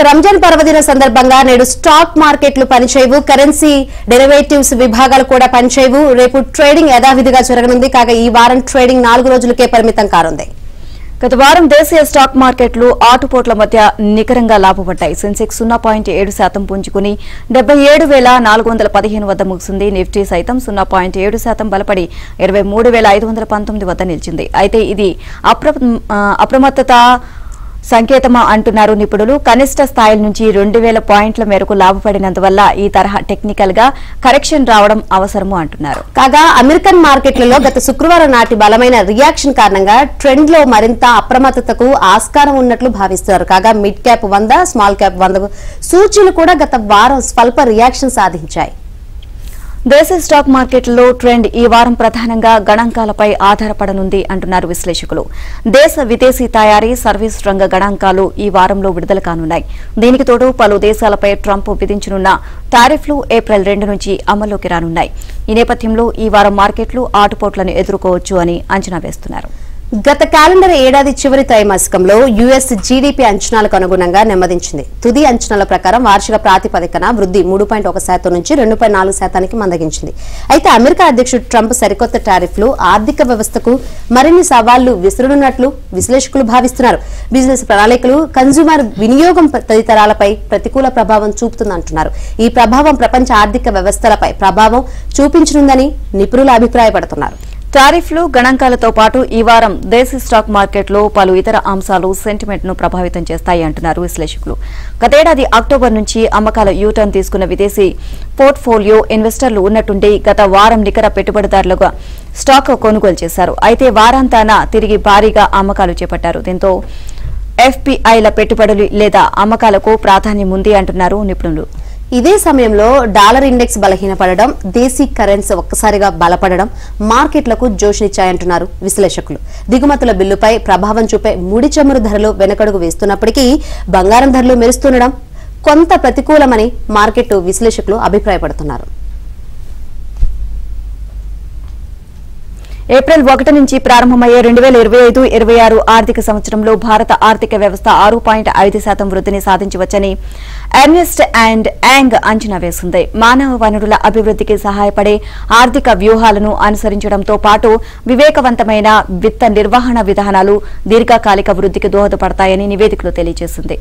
రంజాన్ పర్వదిన సందర్భంగా నేడు స్టాక్ మార్కెట్లు పనిచేయవు, కరెన్సీ డెరివేటివ్స్ విభాగాలు కూడా పనిచేయవు. రేపు ట్రేడింగ్ యథావిధిగా జరగనుంది. కాగా ఈ వారం ట్రేడింగ్ 4 రోజులకే పరిమితం కానుంది. గత వారం దేశీయ స్టాక్ మార్కెట్లు ఆటుపోట్ల మధ్య నికరంగా లాభపడ్డాయి. సెన్సెక్స్ 0.7% పుంజుకుని 77,415 వద్ద ముగిసింది. నిఫ్టీ సైతం 0.7% బలపడి 23,519 వద్ద నిలిచింది. అయితే ఇది అప్రమత్తత సంకేతమా అంటున్నారు నిపుణులు. కనిష్ట స్థాయిల నుంచి 2,000 పాయింట్ల మేరకు లాభపడినందువల్ల ఈ తరహా టెక్నికల్ గా కరెక్షన్ రావడం అవసరము అంటున్నారు. కాగా అమెరికన్ మార్కెట్లలో గత శుక్రవారం నాటి బలమైన రియాక్షన్ కారణంగా ట్రెండ్ లో మరింత అప్రమత్తతకు ఆస్కారం ఉన్నట్లు భావిస్తున్నారు. కాగా మిడ్ క్యాప్ 100, స్మాల్ క్యాప్ 100 సూచీలు కూడా గత వారం స్వల్ప రియాక్షన్ సాధించాయి. దేశీయ స్టాక్ మార్కెట్లలో ట్రెండ్ ఈ వారం ప్రధానంగా గణాంకాలపై ఆధారపడనుంది అంటున్నారు విశ్లేషకులు. దేశ విదేశీ తయారీ, సర్వీస్ రంగ గణాంకాలు ఈ వారంలో విడుదల కానున్నాయి. దీనికి తోడు పలు దేశాలపై ట్రంప్ విధించనున్న టారిఫ్లు ఏప్రిల్ 2 నుంచి అమల్లోకి రానున్నాయి. ఈ నేపథ్యంలో ఈ వారం మార్కెట్లు ఆటుపోట్లను ఎదుర్కోవచ్చు అని అంచనా వేస్తున్నారు. గత క్యాలెండర్ ఏడాది చివరి త్రైమాసికంలో యుఎస్ జీడీపీ అంచనాలకు అనుగుణంగా నెమ్మదించింది. తుది అంచనాల ప్రకారం వార్షిక ప్రాతిపదికన వృద్ధి 3.1% నుంచి 2.4% మందగించింది. అయితే అమెరికా అధ్యక్షుడు ట్రంప్ సరికొత్త టారిఫ్లు ఆర్థిక వ్యవస్థకు మరిన్ని సవాళ్లు విసురునున్నట్లు విశ్లేషకులు భావిస్తున్నారు. బిజినెస్ ప్రణాళికలు, కన్స్యూమర్ వినియోగం తదితరాలపై ప్రతికూల ప్రభావం చూపుతుందంటున్నారు. ఈ ప్రభావం ప్రపంచ ఆర్థిక వ్యవస్థలపై ప్రభావం చూపించనుందని నిపుణులు అభిప్రాయపడుతున్నారు. టారిఫ్లు, గణాంకాలతో పాటు ఈ వారం దేశీ స్టాక్ మార్కెట్లో పలు ఇతర అంశాలు సెంటిమెంట్ ను ప్రభావితం చేస్తాయి అంటున్నారు విశ్లేషకులు. గతేడాది అక్టోబర్ నుంచి అమ్మకాల యూటర్న్ తీసుకున్న విదేశీ పోర్ట్ఫోలియో ఇన్వెస్టర్లు ఉన్నట్టుండి గత వారం నికర పెట్టుబడిదారులుగా స్టాక్ కొనుగోలు చేశారు. అయితే వారాంతాన తిరిగి భారీగా అమ్మకాలు చేపట్టారు. దీంతో ఎఫ్పీఐల పెట్టుబడులు లేదా అమ్మకాలకు ప్రాధాన్యం ఉంది అంటున్నారు నిపుణులు. ఇదే సమయంలో డాలర్ ఇండెక్స్ బలహీనపడడం, దేశీ కరెన్సీ ఒక్కసారిగా బలపడడం మార్కెట్లకు జోష్నిచ్చాయంటున్నారు విశ్లేషకులు. దిగుమతుల బిల్లుపై ప్రభావం చూపే ముడి చమురు ధరలు వెనకడుగు వేస్తున్నప్పటికీ బంగారం ధరలు మెరుస్తుండడం కొంత ప్రతికూలమని మార్కెట్ విశ్లేషకులు అభిప్రాయపడుతున్నారు. ఏప్రిల్ 1 నుంచి ప్రారంభమయ్యే 2025-26 ఆర్థిక సంవత్సరంలో భారత ఆర్థిక వ్యవస్థ 6.5% వృద్ధిని సాధించవచ్చని ఎర్నెస్ట్ అండ్ యాంగ్ అంచనా వేసింది. మానవ వనరుల అభివృద్ధికి సహాయపడే ఆర్థిక వ్యూహాలను అనుసరించడంతో పాటు వివేకవంతమైన విత్త నిర్వహణ విధానాలు దీర్ఘకాలిక వృద్ధికి దోహదపడతాయని నివేదికలో తెలియజేసింది.